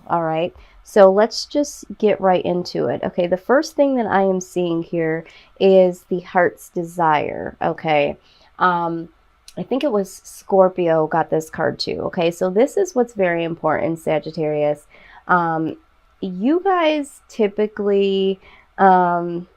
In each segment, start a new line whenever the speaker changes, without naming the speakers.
All right. So let's just get right into it. Okay. The first thing that I am seeing here is the heart's desire. Okay. I think it was Scorpio got this card too. Okay. So this is what's very important, Sagittarius. You guys typically, you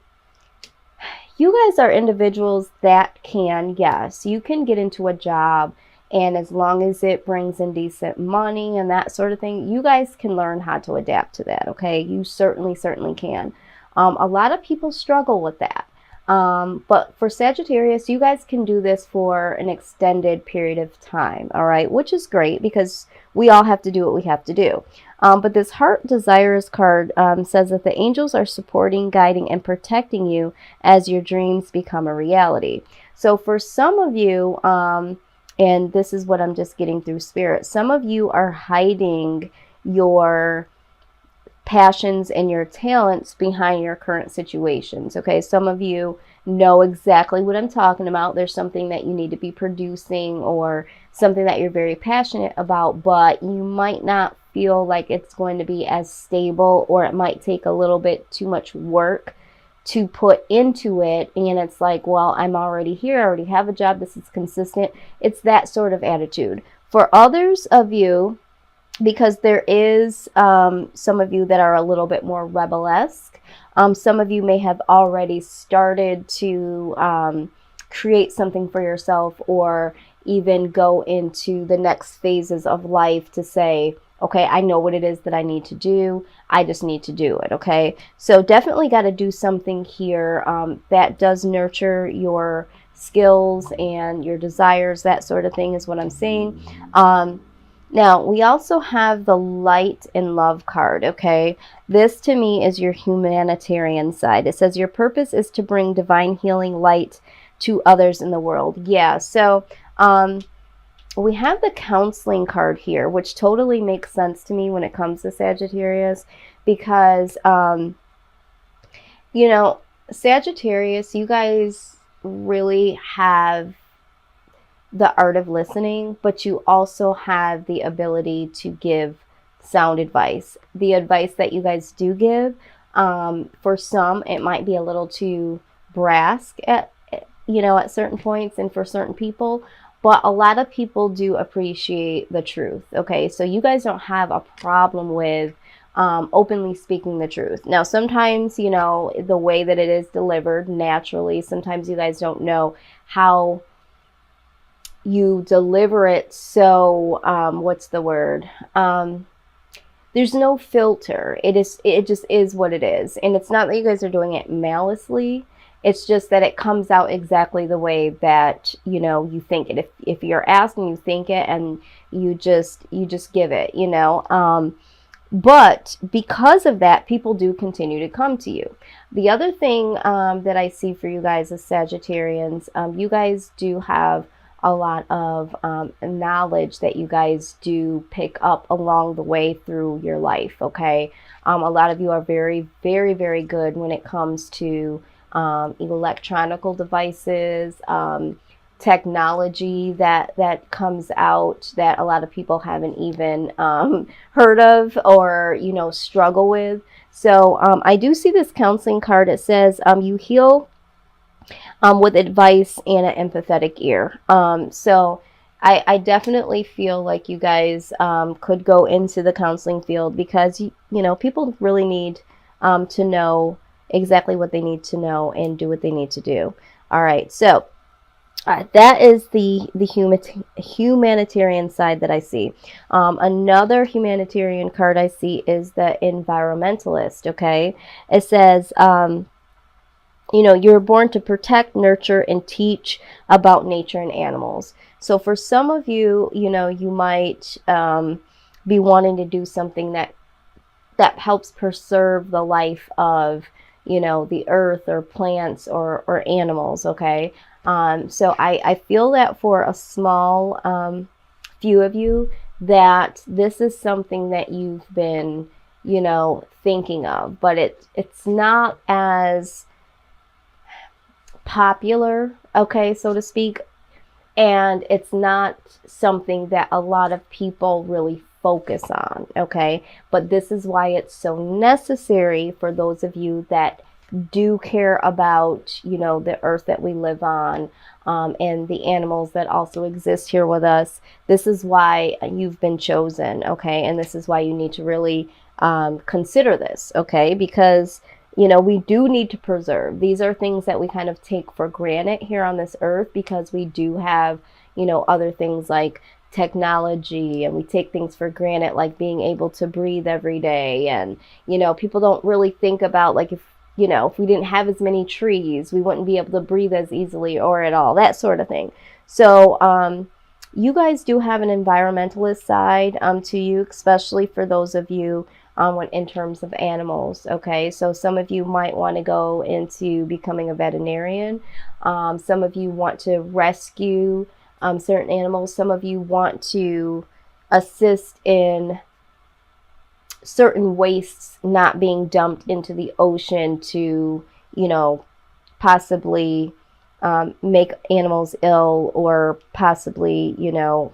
guys are individuals that can, yes, you can get into a job, and as long as it brings in decent money and that sort of thing, you guys can learn how to adapt to that, okay? You certainly can. A lot of people struggle with that. But for Sagittarius, you guys can do this for an extended period of time, all right? Which is great because we all have to do what we have to do. But this Heart Desires card says that the angels are supporting, guiding, and protecting you as your dreams become a reality. So for some of you, and this is what I'm just getting through spirit, some of you are hiding your passions and your talents behind your current situations. Okay, some of you know exactly what I'm talking about. There's something that you need to be producing or something that you're very passionate about, but you might not feel like it's going to be as stable, or it might take a little bit too much work to put into it. And it's like, well, I'm already here, I already have a job, this is consistent. It's that sort of attitude. For others of you, because there is some of you that are a little bit more rebel-esque. Some of you may have already started to create something for yourself, or even go into the next phases of life to say, okay, I know what it is that I need to do. I just need to do it, okay? So definitely got to do something here that does nurture your skills and your desires, that sort of thing is what I'm saying. Now, we also have the Light and Love card, okay? This, to me, is your humanitarian side. It says, your purpose is to bring divine healing light to others in the world. Yeah, so we have the Counseling card here, which totally makes sense to me when it comes to Sagittarius, because, you know, Sagittarius, you guys really have the art of listening, but you also have the ability to give sound advice. The advice that you guys do give, for some, it might be a little too brash at, you know, at certain points, and for certain people, but a lot of people do appreciate the truth, okay? So you guys don't have a problem with openly speaking the truth. Now, sometimes, you know, the way that it is delivered naturally, sometimes you guys don't know how you deliver it. So what's the word, there's no filter. It just is what it is. And it's not that you guys are doing it maliciously, it's just that it comes out exactly the way that, you know, you think it. If you're asked and you think it, and you just give it, you know. But because of that, people do continue to come to you. The other thing that I see for you guys as Sagittarians, you guys do have a lot of knowledge that you guys do pick up along the way through your life, okay? A lot of you are very good when it comes to electronical devices, technology that comes out that a lot of people haven't even heard of, or, you know, struggle with. So I do see this Counseling card. It says you heal with advice and an empathetic ear. So I definitely feel like you guys could go into the counseling field, because, you know, people really need to know exactly what they need to know and do what they need to do. All right, so that is the humanitarian side that I see. Another humanitarian card I see is the Environmentalist, okay? It says, you know, you're born to protect, nurture, and teach about nature and animals. So for some of you, you know, you might be wanting to do something that helps preserve the life of, you know, the earth or plants or animals, okay? So I feel that for a small few of you, that this is something that you've been, you know, thinking of, but it's not as popular, okay, so to speak, and it's not something that a lot of people really focus on, okay? But this is why it's so necessary for those of you that do care about, you know, the earth that we live on, and the animals that also exist here with us. This is why you've been chosen, okay? And this is why you need to really consider this, okay? Because, you know, we do need to preserve. These are things that we kind of take for granted here on this earth because we do have, you know, other things like technology, and we take things for granted like being able to breathe every day. And, you know, people don't really think about, like, if, you know, if we didn't have as many trees, we wouldn't be able to breathe as easily or at all, that sort of thing. So you guys do have an environmentalist side to you, especially for those of you in terms of animals, okay? So some of you might want to go into becoming a veterinarian. Some of you want to rescue certain animals. Some of you want to assist in certain wastes not being dumped into the ocean to, you know, possibly make animals ill or possibly, you know,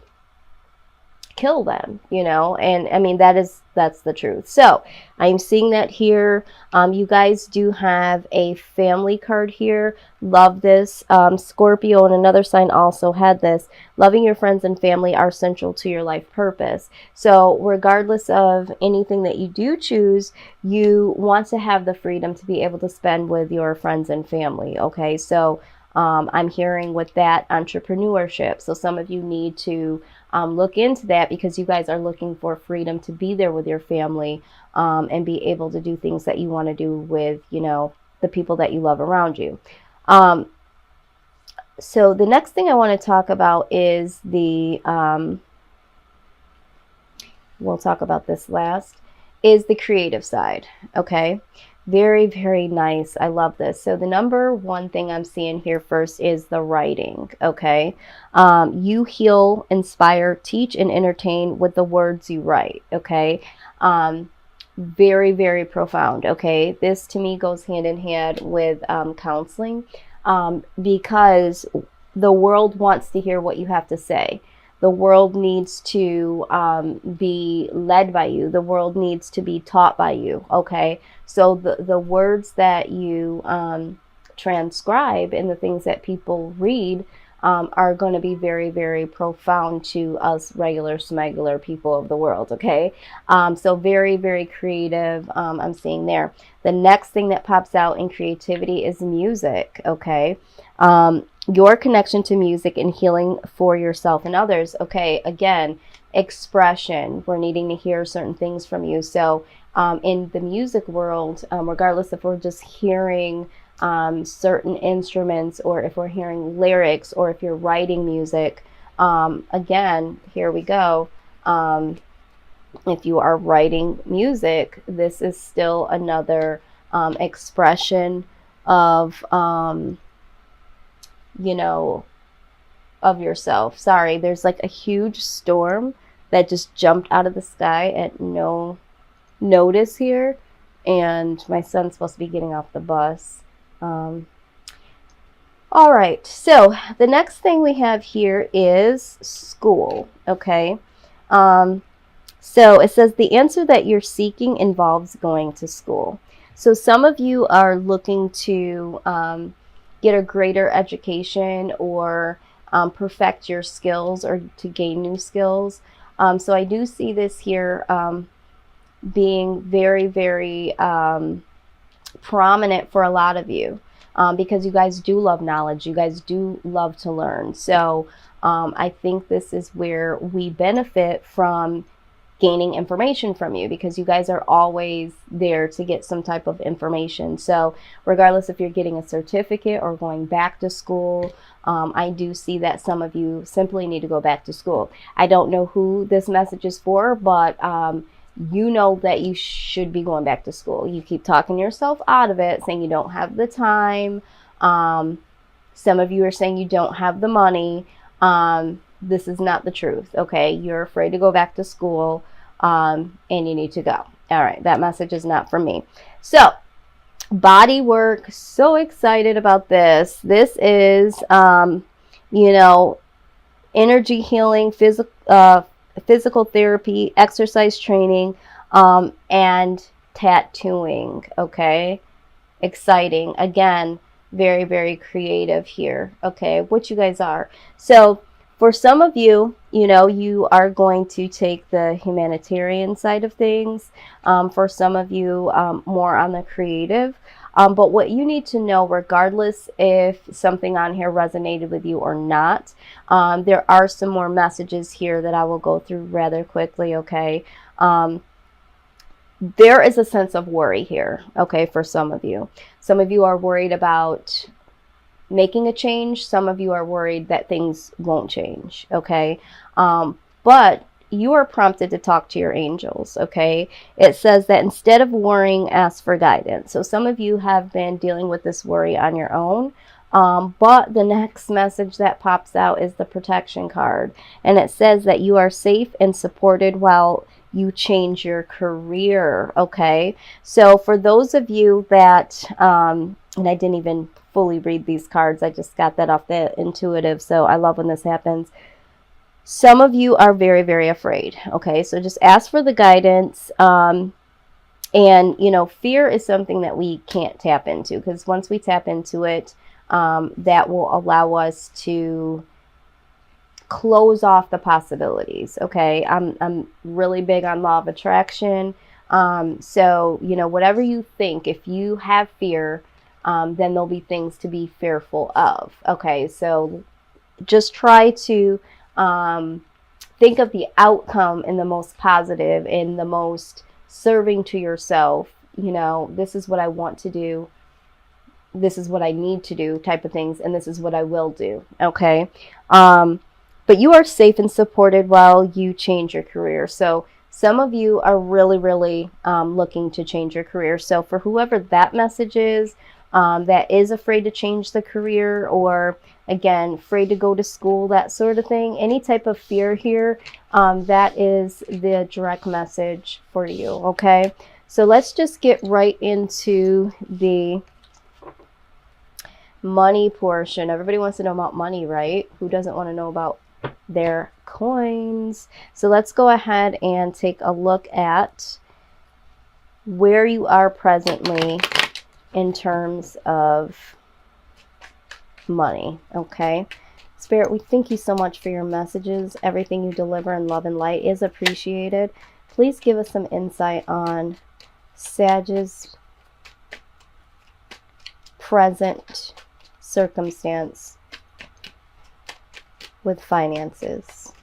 kill them, you know. And I mean, that's the truth. So I'm seeing that here. You guys do have a family card here. Love this. Scorpio and another sign also had this. Loving your friends and family are central to your life purpose. So regardless of anything that you do choose, you want to have the freedom to be able to spend with your friends and family, okay? So I'm hearing with that entrepreneurship. So some of you need to look into that because you guys are looking for freedom to be there with your family and be able to do things that you want to do with, you know, the people that you love around you. So the next thing I want to talk about is the, we'll talk about this last, is the creative side, okay? Very, very nice. I love this. So the number one thing I'm seeing here first is the writing, okay? You heal, inspire, teach, and entertain with the words you write, okay? Very, very profound, okay? This to me goes hand in hand with counseling because the world wants to hear what you have to say. The world needs to be led by you. The world needs to be taught by you, okay? So the words that you transcribe and the things that people read are going to be very, very profound to us regular smuggler people of the world, okay? So very, very creative, I'm seeing there. The next thing that pops out in creativity is music, okay? Your connection to music and healing for yourself and others, okay? Again, expression. We're needing to hear certain things from you. So in the music world, regardless if we're just hearing certain instruments or if we're hearing lyrics or if you're writing music, again, here we go. If you are writing music, this is still another expression of, you know, of yourself. Sorry, there's like a huge storm that just jumped out of the sky at no notice here, and my son's supposed to be getting off the bus. All right, so the next thing we have here is school, okay? So it says the answer that you're seeking involves going to school. So some of you are looking to get a greater education or perfect your skills or to gain new skills. So I do see this here being very, very prominent for a lot of you because you guys do love knowledge. You guys do love to learn. So I think this is where we benefit from gaining information from you because you guys are always there to get some type of information. So regardless if you're getting a certificate or going back to school, I do see that some of you simply need to go back to school. I don't know who this message is for, but you know that you should be going back to school. You keep talking yourself out of it, saying you don't have the time. Some of you are saying you don't have the money. This is not the truth, okay? You're afraid to go back to school, and you need to go. All right, that message is not from me. So, body work, so excited about this. This is, you know, energy healing, physical, physical therapy, exercise training, and tattooing. Okay, exciting. Again, very, very creative here. Okay, what you guys are. So for some of you, you know, you are going to take the humanitarian side of things. For some of you, more on the creative. But what you need to know, regardless if something on here resonated with you or not, there are some more messages here that I will go through rather quickly, okay? There is a sense of worry here, okay, for some of you. Some of you are worried about making a change. Some of you are worried that things won't change, okay? But you are prompted to talk to your angels, okay? It says that instead of worrying, ask for guidance. So some of you have been dealing with this worry on your own. But the next message that pops out is the protection card. And it says that you are safe and supported while you change your career, okay? So for those of you that, and I didn't even fully read these cards, I just got that off the intuitive, so I love when this happens. Some of you are very, very afraid, okay? So just ask for the guidance. And, you know, fear is something that we can't tap into, because once we tap into it, that will allow us to close off the possibilities, okay? I'm really big on law of attraction. So, you know, whatever you think, if you have fear, then there'll be things to be fearful of, okay? So just try to think of the outcome in the most positive, in the most serving to yourself. You know, this is what I want to do, this is what I need to do type of things, and this is what I will do, okay? But you are safe and supported while you change your career. So some of you are really, really looking to change your career. So for whoever that message is, that is afraid to change the career, or again, afraid to go to school, that sort of thing, any type of fear here, that is the direct message for you, okay? So let's just get right into the money portion. Everybody wants to know about money, right? Who doesn't want to know about their coins? So let's go ahead and take a look at where you are presently in terms of money, okay? Spirit, we thank you so much for your messages. Everything you deliver in love and light is appreciated. Please give us some insight on Sag's present circumstance with finances.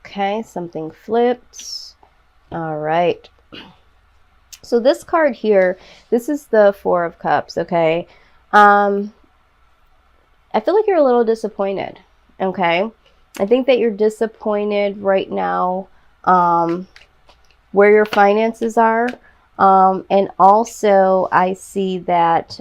Okay, something flipped. All right. So this card here, this is the Four of Cups, okay? I feel like you're a little disappointed, okay? I think that you're disappointed right now where your finances are. And also I see that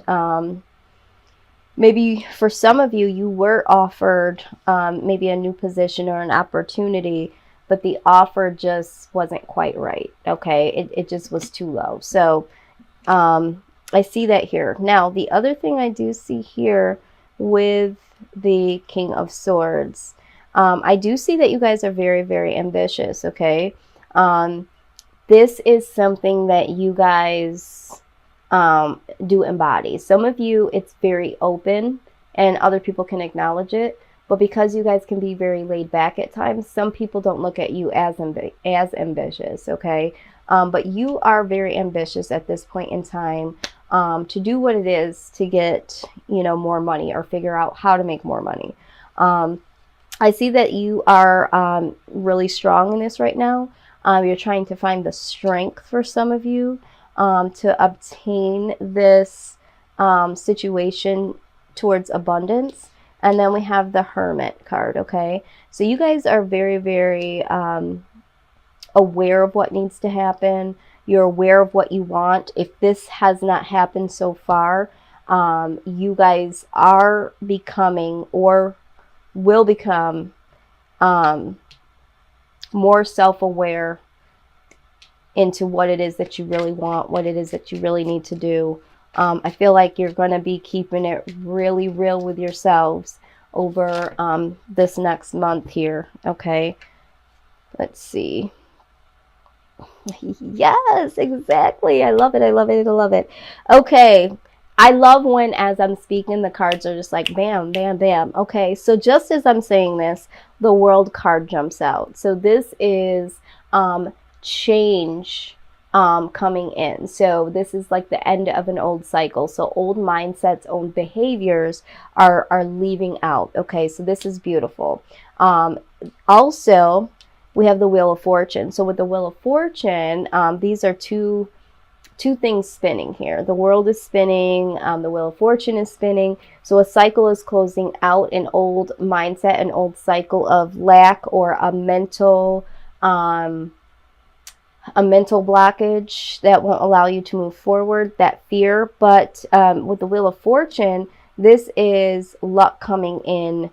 maybe for some of you, you were offered maybe a new position or an opportunity, but the offer just wasn't quite right, okay? It just was too low. So I see that here. Now, the other thing I do see here with the King of Swords, I do see that you guys are very, very ambitious, okay? This is something that you guys do embody. Some of you, it's very open and other people can acknowledge it. But because you guys can be very laid back at times, some people don't look at you as ambitious, okay? But you are very ambitious at this point in time to do what it is to get, you know, more money or figure out how to make more money. I see that you are really strong in this right now. You're trying to find the strength for some of you to obtain this situation towards abundance. And then we have the Hermit card, okay? So you guys are very, very aware of what needs to happen. You're aware of what you want. If this has not happened so far, you guys are becoming or will become more self-aware into what it is that you really want, what it is that you really need to do, I feel like you're going to be keeping it really real with yourselves over this next month here, okay? Let's see. Yes, exactly. I love it. I love it. I love it. Okay. I love when, as I'm speaking, the cards are just like bam, bam, bam. Okay. So just as I'm saying this, the World card jumps out. So this is change coming in. So this is like the end of an old cycle. So old mindsets, old behaviors are leaving out. Okay. So this is beautiful. Also, we have the Wheel of Fortune. So with the Wheel of Fortune, these are two things spinning here. The world is spinning, the Wheel of Fortune is spinning. So a cycle is closing out, an old mindset, an old cycle of lack, or a mental blockage that won't allow you to move forward, that fear. But with the Wheel of Fortune, this is luck coming in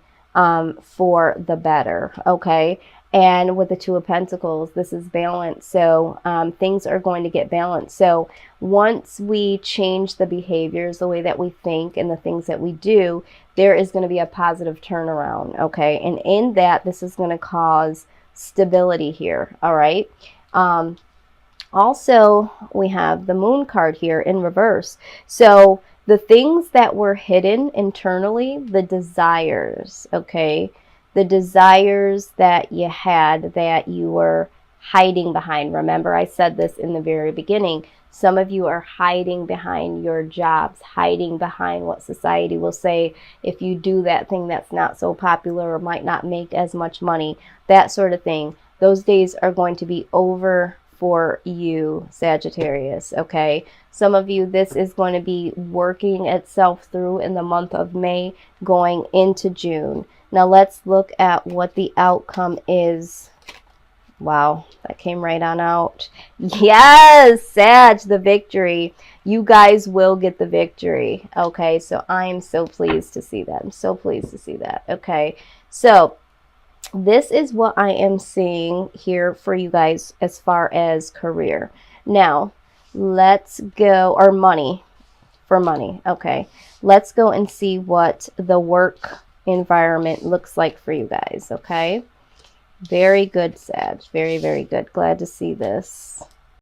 for the better, okay? And with the Two of Pentacles, this is balance. So things are going to get balanced. So once we change the behaviors, the way that we think and the things that we do, there is going to be a positive turnaround, okay? And in that, this is going to cause stability here, all right? Also, we have the Moon card here in reverse. So the things that were hidden internally, the desires, okay? The desires that you had that you were hiding behind. Remember, I said this in the very beginning. Some of you are hiding behind your jobs, hiding behind what society will say if you do that thing that's not so popular or might not make as much money, that sort of thing. Those days are going to be over for you, Sagittarius, okay? Some of you, this is going to be working itself through in the month of May, going into June. Now let's look at what the outcome is. Wow, that came right on out. Yes, Sag, the victory. You guys will get the victory. Okay, so I am so pleased to see that. I'm so pleased to see that. Okay, so this is what I am seeing here for you guys as far as career. Now, let's go, or money, for money. Okay, let's go and see what the work environment looks like for you guys, okay? Very good, Sag. Very, very good. Glad to see this.